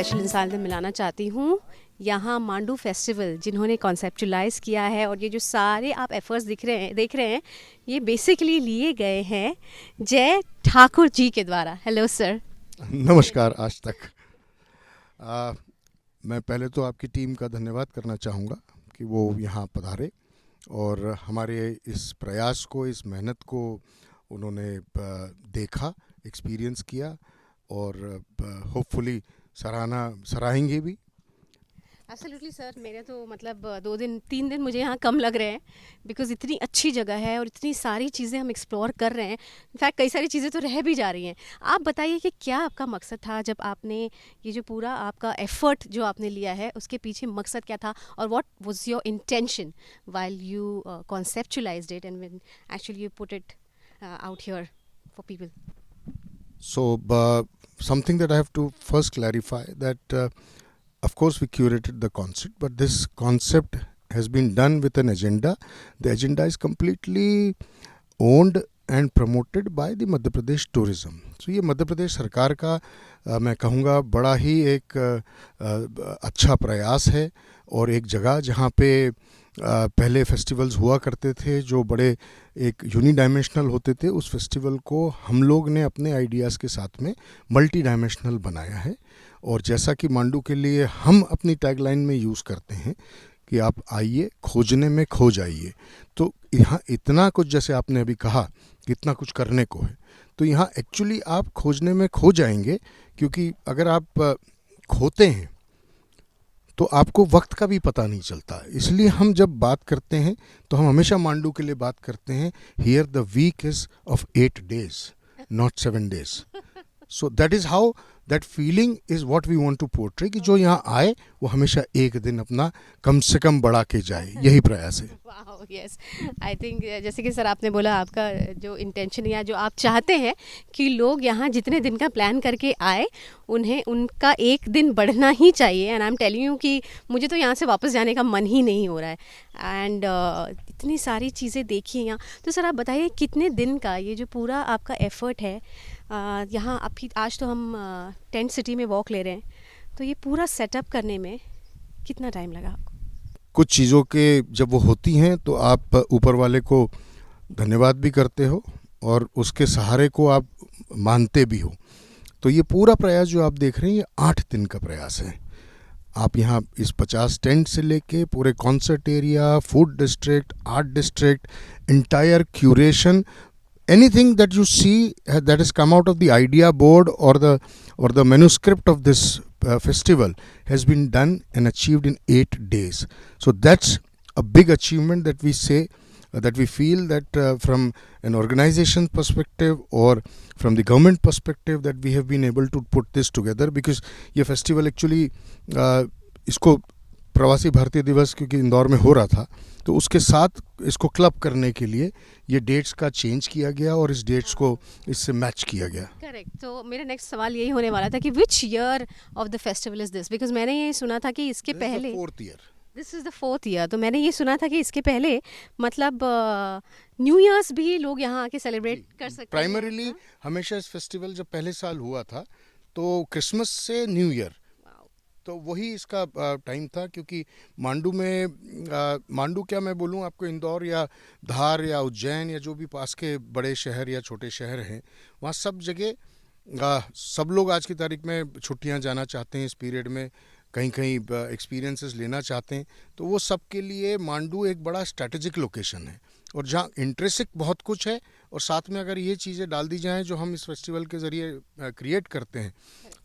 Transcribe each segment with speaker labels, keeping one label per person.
Speaker 1: Special इंसान से मिलाना चाहती हूँ। यहाँ मांडू फेस्टिवल जिन्होंने कॉन्सेप्चुलाइज किया है और ये जो सारे आप एफर्ट्स देख रहे हैं ये बेसिकली लिए गए हैं जय ठाकुर जी के द्वारा। Hello sir.
Speaker 2: नमस्कार। आज तक मैं पहले तो आपकी टीम का धन्यवाद करना चाहूँगा कि वो यहाँ पधारे और हमारे इस प्रयास को, इस मेहनत को उन्होंने देखा, एक्सपीरियंस किया और होपफुली सराहेंगे भी।
Speaker 1: एब्सोल्युटली सर, मेरे तो मतलब 2-3 दिन मुझे यहाँ कम लग रहे हैं बिकॉज इतनी अच्छी जगह है और इतनी सारी चीज़ें हम एक्सप्लोर कर रहे हैं। इनफैक्ट कई सारी चीज़ें तो रह भी जा रही हैं। आप बताइए कि क्या आपका मकसद था जब आपने ये जो पूरा आपका एफर्ट जो आपने लिया है उसके पीछे मकसद क्या था और what was your intention while you conceptualised it and when actually you put it out here for people?
Speaker 2: So something that I have to first clarify that of course we curated the concept, but this concept has been done with an agenda. The agenda is completely owned and promoted by the Madhya Pradesh tourism. So ये मध्य प्रदेश सरकार का मैं कहूँगा बड़ा ही एक अच्छा प्रयास है और एक जगह जहाँ पे पहले फेस्टिवल्स हुआ करते थे जो बड़े एक यूनिडायमेंशनल होते थे, उस फेस्टिवल को हम लोग ने अपने आइडियाज़ के साथ में मल्टी डायमेंशनल बनाया है। और जैसा कि मांडू के लिए हम अपनी टैगलाइन में यूज़ करते हैं कि आप आइए, खोजने में खो जाइए, तो यहाँ इतना कुछ, जैसे आपने अभी कहा कि इतना कुछ करने को है, तो यहाँ एक्चुअली आप खोजने में खो जाएंगे, क्योंकि अगर आप खोते हैं तो आपको वक्त का भी पता नहीं चलता। इसलिए हम जब बात करते हैं तो हम हमेशा मांडू के लिए बात करते हैं, here the week is of 8 days, not 7 days. So that is how that feeling is what we want to portray, कि जो यहाँ आए वो हमेशा एक दिन अपना कम से कम बढ़ा के जाए, यही प्रयास है।
Speaker 1: वाओ, यस, आई थिंक जैसे कि सर आपने बोला आपका जो इंटेंशन या जो आप चाहते हैं कि लोग यहाँ जितने दिन का प्लान करके आए उन्हें उनका एक दिन बढ़ना ही चाहिए। And I am telling you कि मुझे तो यहाँ से वापस जाने का मन ही नहीं हो रहा है। एंड इतनी सारी चीज़ें देखी यहाँ। तो सर आप बताइए कितने दिन का ये जो पूरा आपका एफर्ट है, यहाँ अभी आज तो हम टेंट सिटी में वॉक ले रहे हैं, तो ये पूरा सेटअप करने में कितना टाइम लगा आपको?
Speaker 2: कुछ चीज़ों के जब वो होती हैं तो आप ऊपर वाले को धन्यवाद भी करते हो और उसके सहारे को आप मानते भी हो। तो ये पूरा प्रयास जो आप देख रहे हैं ये 8 दिन का प्रयास है। आप यहाँ इस 50 टेंट से लेके पूरे concert area, food district, art district, entire curation, anything that you see that has come out of the idea board or the manuscript of this festival has been done and achieved in 8 days. So that's a big achievement that we say, that we feel that from an organization perspective or from the government perspective that we have been able to put this together, because ये festival actually इसको प्रवासी भारतीय दिवस क्योंकि इंदौर में हो रहा था तो उसके साथ इसको क्लब करने के लिए ये डेट्स का चेंज किया गया और इस डेट्स को इससे मैच किया गया।
Speaker 1: करेक्ट। तो मेरा नेक्स्ट सवाल यही होने वाला था कि which year of the festival is this, because मैंने ये सुना था कि इसके पहले this is the 4th year, तो मैंने ये सुना था कि इसके पहले मतलब न्यू ईयर्स भी लोग यहाँ आके सेलिब्रेट कर सकते हैं।
Speaker 2: प्राइमरीली हमेशा इस फेस्टिवल जब पहले साल हुआ था तो क्रिसमस से न्यू ईयर, तो वही इसका टाइम था, क्योंकि मांडू में मांडू क्या मैं बोलूँ आपको, इंदौर या धार या उज्जैन या जो भी पास के बड़े शहर या छोटे शहर हैं वहाँ सब जगह सब लोग आज की तारीख में छुट्टियाँ जाना चाहते हैं, इस पीरियड में कहीं कहीं एक्सपीरियंसेस लेना चाहते हैं, तो वो सब के लिए मांडू एक बड़ा स्ट्रैटेजिक लोकेशन है और जहाँ इंटरेस्टिंग बहुत कुछ है। और साथ में अगर ये चीज़ें डाल दी जाएँ जो हम इस फेस्टिवल के ज़रिए क्रिएट करते हैं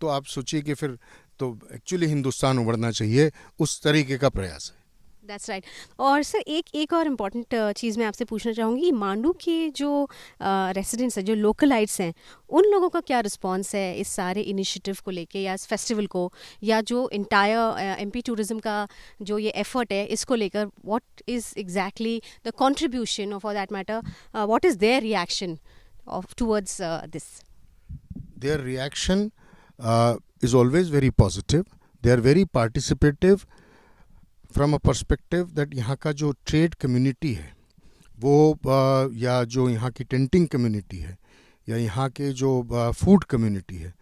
Speaker 2: तो आप सोचिए कि फिर तो एक्चुअली हिंदुस्तान उभरना चाहिए, उस तरीके का प्रयास है।
Speaker 1: That's right. और सर एक और इम्पॉर्टेंट चीज़ मैं आपसे पूछना चाहूँगी, मांडू के जो रेसिडेंट्स हैं, जो लोकलाइट्स हैं, उन लोगों का क्या रिस्पांस है इस सारे इनिशिएटिव को लेके या इस फेस्टिवल को, या जो इंटायर एमपी टूरिज्म का जो ये एफर्ट है इसको लेकर, what is exactly the contribution और for that matter what is their reaction of towards this?
Speaker 2: Their reaction is always very positive. They are very participative from a perspective that यहाँ का जो ट्रेड कम्युनिटी है वो या जो यहाँ की टेंटिंग कम्युनिटी है या यहाँ के जो फूड कम्युनिटी है,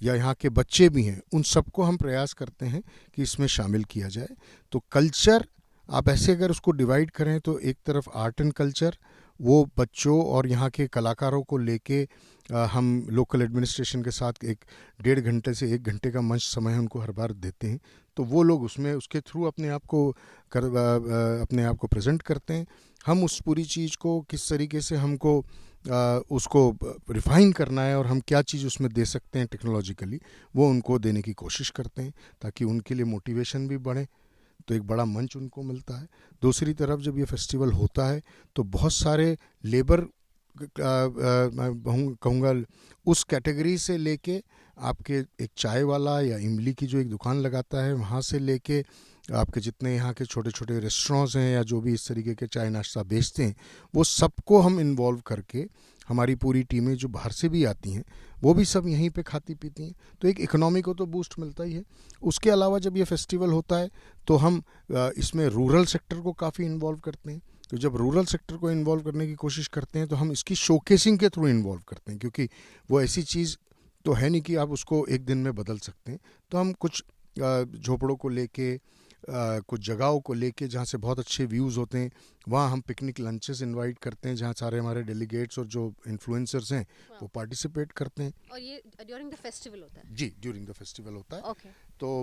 Speaker 2: या यहाँ के बच्चे भी हैं, उन सबको हम प्रयास करते हैं कि इसमें शामिल किया जाए। तो कल्चर आप ऐसे अगर उसको डिवाइड करें तो एक तरफ आर्ट एंड कल्चर, वो बच्चों और यहाँ के कलाकारों को लेके हम लोकल एडमिनिस्ट्रेशन के साथ 1.5 घंटे से 1 घंटे का मंच समय उनको हर बार देते हैं, तो वो लोग उसमें उसके थ्रू अपने आप को प्रेजेंट करते हैं। हम उस पूरी चीज़ को किस तरीके से हमको उसको रिफ़ाइन करना है और हम क्या चीज़ उसमें दे सकते हैं टेक्नोलॉजिकली, वो उनको देने की कोशिश करते हैं ताकि उनके लिए मोटिवेशन भी बढ़े, तो एक बड़ा मंच उनको मिलता है। दूसरी तरफ जब ये फेस्टिवल होता है तो बहुत सारे लेबर मैं कहूँगा उस कैटेगरी से लेके आपके एक चाय वाला या इमली की जो एक दुकान लगाता है वहाँ से लेके आपके जितने यहाँ के छोटे छोटे रेस्टोरेंट्स हैं या जो भी इस तरीके के चाय नाश्ता बेचते हैं, वो सबको हम इन्वॉल्व करके, हमारी पूरी टीमें जो बाहर से भी आती हैं वो भी सब यहीं पे खाती पीती हैं, तो एक इकोनॉमी को तो बूस्ट मिलता ही है। उसके अलावा जब ये फेस्टिवल होता है तो हम इसमें रूरल सेक्टर को काफ़ी इन्वॉल्व करते हैं। तो जब रूरल सेक्टर को इन्वॉल्व करने की कोशिश करते हैं तो हम इसकी शोकेसिंग के थ्रू इन्वॉल्व करते हैं, क्योंकि वो ऐसी चीज़ तो है नहीं कि आप उसको एक दिन में बदल सकते हैं। तो हम कुछ झोपड़ों को लेके, कुछ जगहों को लेके जहाँ से बहुत अच्छे व्यूज़ होते हैं, वहाँ हम पिकनिक लंचेस इनवाइट करते हैं जहाँ सारे हमारे डेलीगेट्स और जो इन्फ्लुएंसर्स हैं वो पार्टिसिपेट करते हैं।
Speaker 1: और ये ड्यूरिंग द फेस्टिवल होता है?
Speaker 2: जी, ड्यूरिंग द फेस्टिवल होता है।
Speaker 1: ओके।
Speaker 2: तो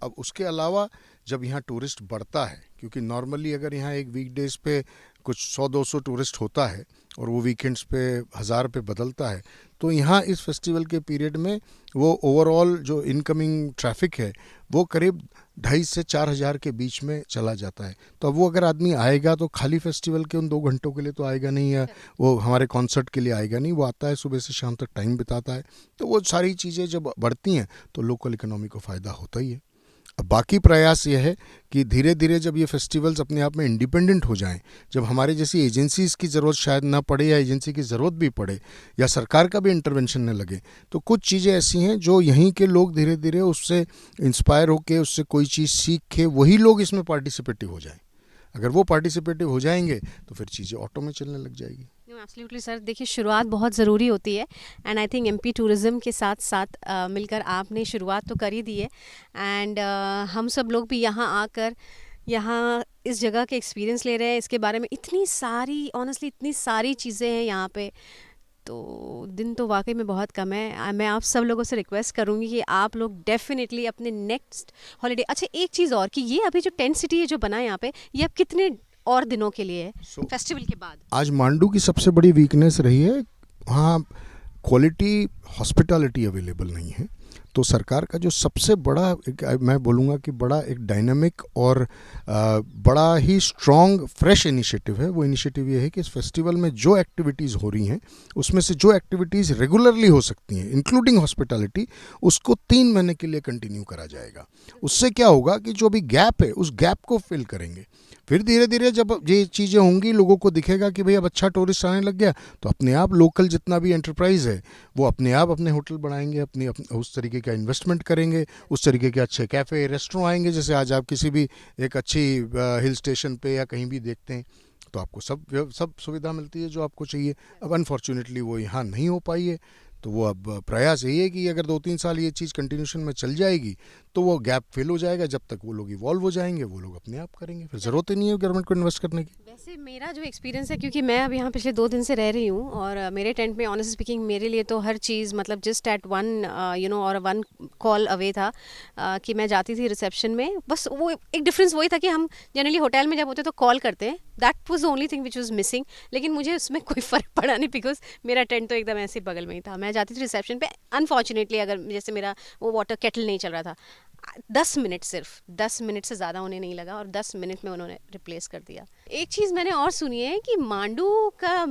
Speaker 2: अब उसके अलावा जब यहाँ टूरिस्ट बढ़ता है, क्योंकि नॉर्मली अगर यहाँ एक वीकडेज पे कुछ 100-200 टूरिस्ट होता है और वो वीकेंड्स पे 1000 पे बदलता है, तो यहाँ इस फेस्टिवल के पीरियड में वो ओवरऑल जो इनकमिंग ट्रैफिक है वो करीब 2,500 से 4,000 के बीच में चला जाता है। तो अब वो अगर आदमी आएगा तो खाली फेस्टिवल के उन 2 घंटों के लिए तो आएगा नहीं, या वो हमारे कॉन्सर्ट के लिए आएगा नहीं, वो आता है सुबह से शाम तक टाइम बिताता है। तो वो सारी चीज़ें जब बढ़ती हैं तो लोकल इकोनॉमी को फ़ायदा होता ही है। अब बाकी प्रयास ये है कि धीरे धीरे जब ये फेस्टिवल्स अपने आप में इंडिपेंडेंट हो जाएं, जब हमारे जैसी एजेंसीज़ की ज़रूरत शायद ना पड़े या एजेंसी की ज़रूरत भी पड़े या सरकार का भी इंटरवेंशन न लगे, तो कुछ चीज़ें ऐसी हैं जो यहीं के लोग धीरे धीरे उससे इंस्पायर होकर, उससे कोई चीज़ सीख के वही लोग इसमें पार्टिसिपेटिव हो जाएं। अगर वो पार्टिसिपेटिव हो जाएंगे तो फिर चीज़ें ऑटो में चलने लग जाएगी।
Speaker 1: एब्सोल्युटली सर, देखिए शुरुआत बहुत ज़रूरी होती है, and I think MP tourism के साथ साथ मिलकर आपने शुरुआत तो कर ही दी है। एंड हम सब लोग भी यहाँ आकर यहाँ इस जगह के एक्सपीरियंस ले रहे हैं, इसके बारे में इतनी सारी, ऑनेस्टली इतनी सारी चीज़ें हैं यहाँ पे, तो दिन तो वाकई में बहुत कम है। मैं आप सब लोगों से रिक्वेस्ट करूँगी कि आप लोग डेफिनेटली अपने नेक्स्ट हॉलीडे, अच्छा एक चीज़ और कि ये अभी जो टेंट सिटी है जो बना है यहाँ पे, ये अब कितने और दिनों के लिए है फेस्टिवल के बाद?
Speaker 2: आज मांडू की सबसे बड़ी वीकनेस रही है, वहाँ क्वालिटी हॉस्पिटैलिटी अवेलेबल नहीं है। तो सरकार का जो सबसे बड़ा मैं बोलूँगा कि बड़ा एक डायनामिक और बड़ा ही स्ट्रॉन्ग फ्रेश इनिशिएटिव है, वो इनिशिएटिव ये है कि इस फेस्टिवल में जो एक्टिविटीज़ हो रही हैं उसमें से जो एक्टिविटीज़ रेगुलरली हो सकती हैं इंक्लूडिंग हॉस्पिटैलिटी, उसको 3 महीने के लिए कंटिन्यू करा जाएगा। उससे क्या होगा कि जो भी गैप है उस गैप को फिल करेंगे। फिर धीरे धीरे जब ये चीज़ें होंगी, लोगों को दिखेगा कि भाई अब अच्छा टूरिस्ट आने लग गया, तो अपने आप लोकल जितना भी एंटरप्राइज़ है वो अपने आप अपने होटल बढ़ाएंगे, अपने उस तरीके का इन्वेस्टमेंट करेंगे, उस तरीके के अच्छे कैफ़े रेस्टोरेंट आएंगे। जैसे आज आप किसी भी एक अच्छी हिल स्टेशन पे या कहीं भी देखते हैं तो आपको सब सुविधा मिलती है जो आपको चाहिए। अब अनफॉर्चुनेटली वो यहाँ नहीं हो पाई है, तो वो अब प्रयास यही है कि अगर 2-3 साल ये चीज़ कंटिन्यूशन में चल जाएगी तो वो गैप फिल हो जाएगा। जब तक वो लोग इवॉल्व हो जाएंगे वो लोग अपने आप करेंगे, फिर ज़रूरत ही नहीं है गवर्नमेंट को इन्वेस्ट करने की।
Speaker 1: वैसे मेरा जो एक्सपीरियंस है, क्योंकि मैं अब यहाँ पिछले 2 दिन से रह रही हूँ और मेरे टेंट में ऑनेस्टली स्पीकिंग मेरे लिए तो हर चीज़ मतलब just at one call away था कि मैं जाती थी रिसेप्शन में। बस वो एक डिफरेंस वही था कि हम जनरली होटल में जब होते तो कॉल करते हैं, that was the only thing which was missing. लेकिन मुझे उसमें कोई फ़र्क पड़ा नहीं बिकॉज मेरा टेंट तो एकदम ऐसे बगल में ही था। मैं जाती थी रिसेप्शन पे, अनफॉर्चुनेटली अगर जैसे मेरा वो वाटर केटल नहीं चल रहा था, 10 मिनट, सिर्फ 10 मिनट से ज़्यादा उन्हें नहीं लगा और 10 मिनट में उन्होंने रिप्लेस कर दिया। एक चीज़ मैंने और सुनी है कि मांडू का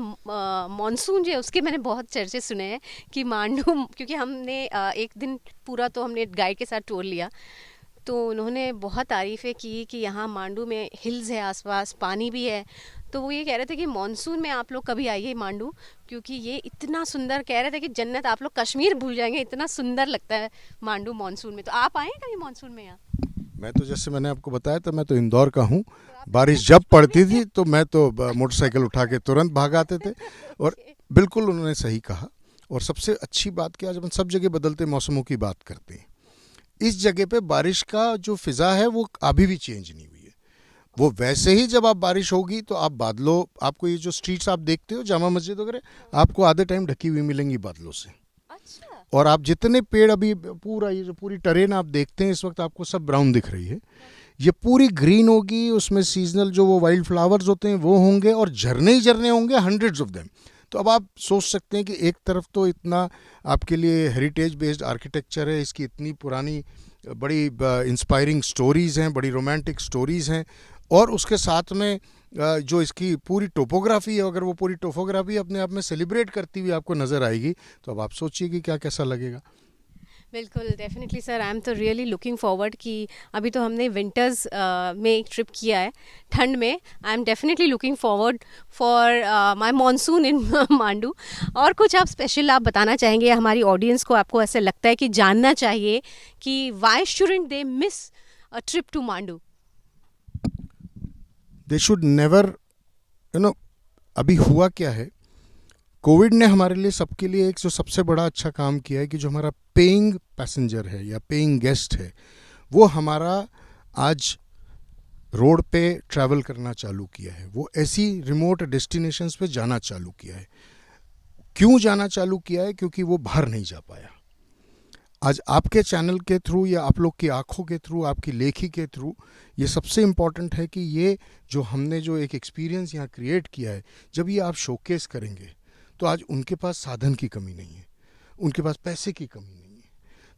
Speaker 1: मॉनसून जो है उसके मैंने बहुत चर्चे सुने हैं कि मांडू, क्योंकि हमने एक दिन पूरा तो हमने गाइड के साथ टूर लिया, तो उन्होंने बहुत तारीफ़ें की कि यहाँ मांडू में हिल्स है, आसपास पानी भी है। तो वो ये कह रहे थे कि मॉनसून में आप लोग कभी आइए मांडू, क्योंकि ये इतना सुंदर, कह रहे थे कि जन्नत, आप लोग कश्मीर भूल जाएंगे, इतना सुंदर लगता है मांडू मॉनसून में। तो आप आए कभी मॉनसून में यहाँ?
Speaker 2: मैं तो जैसे मैंने आपको बताया था, मैं तो इंदौर का हूँ। बारिश जब पड़ती थी तो मैं तो मोटरसाइकिल उठा के तुरंत भाग आते थे। और बिल्कुल उन्होंने सही कहा। और सबसे अच्छी बात कि आज अपन सब जगह बदलते मौसमों की बात करते हैं, इस जगह पे बारिश का जो फिज़ा है वो अभी भी चेंज नहीं हुई है। वो वैसे ही जब आप बारिश होगी तो आप बादलों, आपको ये जो स्ट्रीट्स आप देखते हो जामा मस्जिद वगैरह, आपको आधे टाइम ढकी हुई मिलेंगी बादलों से।
Speaker 1: अच्छा।
Speaker 2: और आप जितने पेड़ अभी पूरा ये जो पूरी टरेन आप देखते हैं इस वक्त आपको सब ब्राउन दिख रही है, ये पूरी ग्रीन होगी। उसमें सीजनल जो वो वाइल्ड फ्लावर्स होते हैं वो होंगे और झरने ही झरने होंगे, हंड्रेड्स ऑफ देम। तो अब आप सोच सकते हैं कि एक तरफ तो इतना आपके लिए हेरिटेज बेस्ड आर्किटेक्चर है, इसकी इतनी पुरानी बड़ी इंस्पायरिंग स्टोरीज़ हैं, बड़ी रोमांटिक स्टोरीज़ हैं, और उसके साथ में जो इसकी पूरी टोपोग्राफी है, अगर वो पूरी टोपोग्राफी अपने आप में सेलिब्रेट करती हुई आपको नज़र आएगी तो अब आप सोचिए कि क्या कैसा लगेगा।
Speaker 1: बिल्कुल, डेफिनेटली सर, आई एम तो रियली लुकिंग फॉरवर्ड कि अभी तो हमने विंटर्स में एक ट्रिप किया है ठंड में। I am definitely looking forward for my monsoon in Mandu. और कुछ आप स्पेशल आप बताना चाहेंगे हमारी ऑडियंस को, आपको ऐसा लगता है कि जानना चाहिए कि why shouldn't they miss a trip to Mandu?
Speaker 2: They should never, अभी हुआ क्या है, कोविड ने हमारे लिए सबके लिए एक जो सबसे बड़ा अच्छा काम किया है कि जो हमारा पेइंग पैसेंजर है या पेइंग गेस्ट है वो हमारा आज रोड पे ट्रैवल करना चालू किया है, वो ऐसी रिमोट डेस्टिनेशंस पे जाना चालू किया है। क्यों जाना चालू किया है? क्योंकि वो बाहर नहीं जा पाया। आज आपके चैनल के थ्रू या आप लोग की आंखों के थ्रू, आपकी लेखी के थ्रू, ये सबसे इम्पॉर्टेंट है कि ये जो हमने जो एक एक्सपीरियंस यहाँ क्रिएट किया है, जब ये आप शोकेस करेंगे तो आज उनके पास साधन की कमी नहीं है, उनके पास पैसे की कमी नहीं है,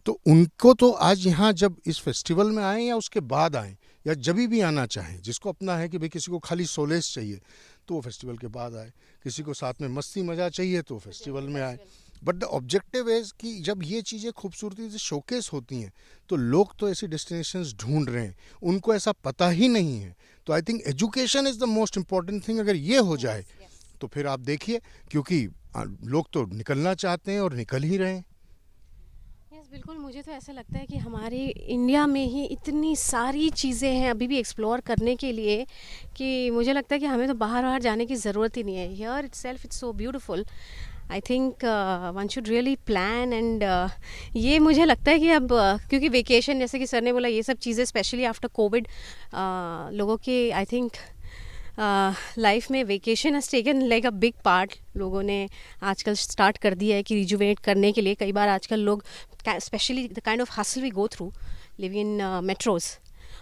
Speaker 2: तो उनको तो आज यहाँ जब इस फेस्टिवल में आएँ या उसके बाद आएँ या जब भी आना चाहें, जिसको अपना है कि भाई किसी को खाली सोलेस चाहिए तो वो फेस्टिवल के बाद आए, किसी को साथ में मस्ती मज़ा चाहिए तो फेस्टिवल में आए। बट द ऑब्जेक्टिव इज़ कि जब ये चीज़ें खूबसूरती से शोकेस होती हैं तो लोग तो ऐसी डेस्टिनेशंस ढूंढ रहे हैं, उनको ऐसा पता ही नहीं है। तो I think education is the most important thing. अगर ये हो जाए तो फिर आप देखिए, क्योंकि लोग तो निकलना चाहते हैं और निकल ही रहे हैं।
Speaker 1: यस, बिल्कुल, मुझे तो ऐसा लगता है कि हमारे इंडिया में ही इतनी सारी चीज़ें हैं अभी भी एक्सप्लोर करने के लिए कि मुझे लगता है कि हमें तो बाहर जाने की ज़रूरत ही नहीं है। Here itself it's so beautiful. I think one should really plan and ये मुझे लगता है कि अब क्योंकि वेकेशन, जैसे कि सर ने बोला, ये सब चीज़ें स्पेशली आफ्टर कोविड लोगों के आई थिंक लाइफ में vacation has taken like a big part. लोगों ने आजकल स्टार्ट कर दिया है कि रिजुवेट करने के लिए। कई बार आजकल लोग, specially the kind of hustle we go through living in metros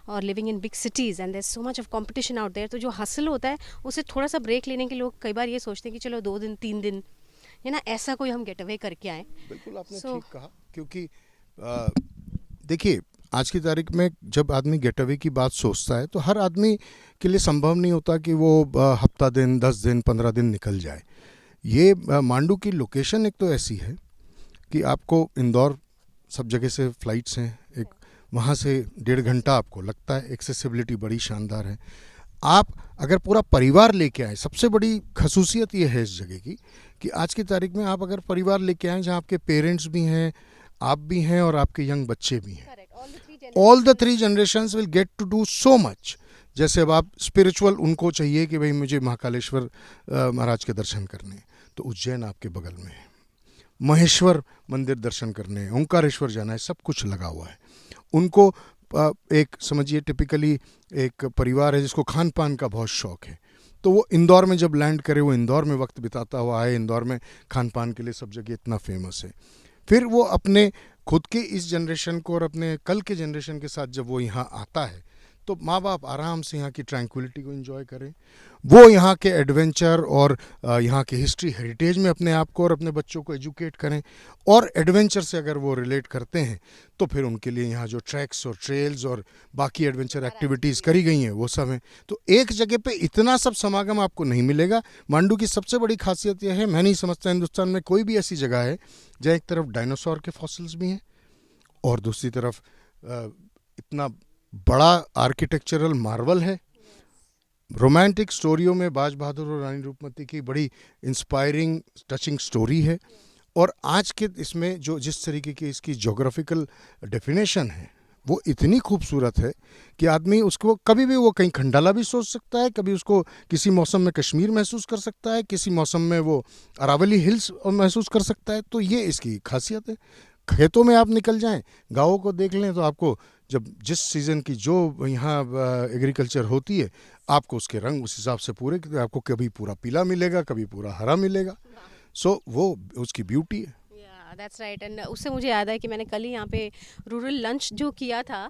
Speaker 1: और living in big cities and there so much of competition out there, तो जो हसल होता है उसे थोड़ा सा ब्रेक लेने के लोग कई बार ये सोचते हैं कि चलो 2 दिन 3 दिन है ना, ऐसा कोई हम गेट अवे करके आए।
Speaker 2: बिल्कुल आपने ठीक कहा, क्योंकि देखिए आज की तारीख में जब आदमी गेट अवे की बात सोचता है तो हर आदमी के लिए संभव नहीं होता कि वो हफ्ता दिन, 10 दिन, 15 दिन निकल जाए। ये मांडू की लोकेशन एक तो ऐसी है कि आपको इंदौर सब जगह से फ़्लाइट्स हैं, एक वहाँ से 1.5 घंटा आपको लगता है, एक्सेसिबिलिटी बड़ी शानदार है। आप अगर पूरा परिवार लेके आए, सबसे बड़ी खसूसियत ये है इस जगह की कि आज की तारीख में आप अगर परिवार लेके आएँ जहाँ आपके पेरेंट्स भी हैं, आप भी हैं और आपके यंग बच्चे भी हैं, all the 3 generations will get to do so much. जैसे अब आप स्पिरिचुअल, उनको चाहिए कि भाई मुझे महाकालेश्वर महाराज के दर्शन करने, तो उज्जैन आपके बगल में है, महेश्वर मंदिर दर्शन करने, ओंकारेश्वर जाना है, सब कुछ लगा हुआ है। उनको एक समझिए टिपिकली एक परिवार है जिसको खान पान का बहुत शौक है, तो वो इंदौर में जब लैंड करे, वो इंदौर में वक्त बिताता हुआ आए। इंदौर में खान पान के लिए सब जगह इतना फेमस है। फिर वो अपने खुद के इस जनरेशन को और अपने कल के जनरेशन के साथ जब वो यहाँ आता है तो माँ बाप आराम से यहाँ की ट्रैंक्विलिटी को एंजॉय करें, वो यहाँ के एडवेंचर और यहाँ के हिस्ट्री हेरिटेज में अपने आप को और अपने बच्चों को एजुकेट करें। और एडवेंचर से अगर वो रिलेट करते हैं तो फिर उनके लिए यहाँ जो ट्रैक्स और ट्रेल्स और बाकी एडवेंचर एक्टिविटीज़ करी गई हैं वो सब हैं। तो एक जगह पे इतना सब समागम आपको नहीं मिलेगा। मांडू की सबसे बड़ी खासियत यह है, मैं नहीं समझता हिंदुस्तान में कोई भी ऐसी जगह है जहाँ एक तरफ डायनासोर के फॉसिल्स भी हैं और दूसरी तरफ इतना बड़ा आर्किटेक्चरल मार्वल है। रोमांटिक स्टोरियों में बाज बहादुर और रानी रूपमती की बड़ी इंस्पायरिंग टचिंग स्टोरी है। और आज के इसमें जो जिस तरीके की इसकी जोग्राफिकल डेफिनेशन है वो इतनी खूबसूरत है कि आदमी उसको कभी भी वो कहीं खंडाला भी सोच सकता है, कभी उसको किसी मौसम में कश्मीर महसूस कर सकता है, किसी मौसम में वो अरावली हिल्स महसूस कर सकता है। तो ये इसकी खासियत है। खेतों में आप निकल जाएं, गाँवों को देख लें, तो आपको जब जिस सीज़न की जो यहाँ एग्रीकल्चर होती है, आपको उसके रंग उस हिसाब से पूरे, आपको कभी पूरा पीला मिलेगा, कभी पूरा हरा मिलेगा। सो वो उसकी ब्यूटी है।
Speaker 1: That's right. एंड उससे मुझे याद है कि मैंने कल ही यहाँ पे रूरल लंच जो किया था,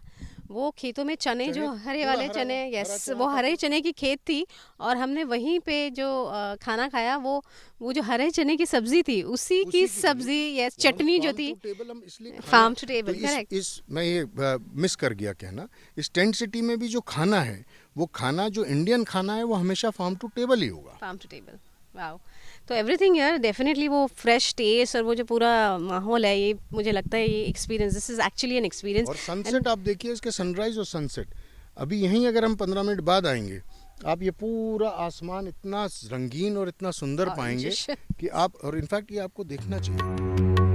Speaker 1: वो खेतों में चने जो हरे
Speaker 2: पूरा
Speaker 1: वाले
Speaker 2: हरा
Speaker 1: चने,
Speaker 2: हरा
Speaker 1: यस,
Speaker 2: चना
Speaker 1: वो
Speaker 2: था
Speaker 1: हरे चने की खेत थी। और हमने वहीं पे जो खाना खाया, वो जो हरे चने की सब्जी थी, उसी की सब्जी, यस, चटनी जो थी।
Speaker 2: टेबल हम इसलिए
Speaker 1: फार्म टू
Speaker 2: तो
Speaker 1: टेबल, करेक्ट।
Speaker 2: इस मैं ये मिस कर गया कहना, इस टेंट सिटी में भी जो खाना है, वो खाना जो इंडियन खाना है, वो हमेशा फार्म टू टेबल ही होगा।
Speaker 1: Farm to table, wow. तो एवरीथिंग यार, डेफिनेटली वो फ्रेश टेस्ट और वो जो पूरा माहौल है, ये मुझे लगता है ये experience, this is actually an experience.
Speaker 2: और सनसेट आप देखिए, इसके सनराइज और सनसेट, अभी यहीं अगर हम 15 मिनट बाद आएंगे, आप ये पूरा आसमान इतना रंगीन और इतना सुंदर पाएंगे कि आप, और इनफैक्ट ये आपको देखना चाहिए।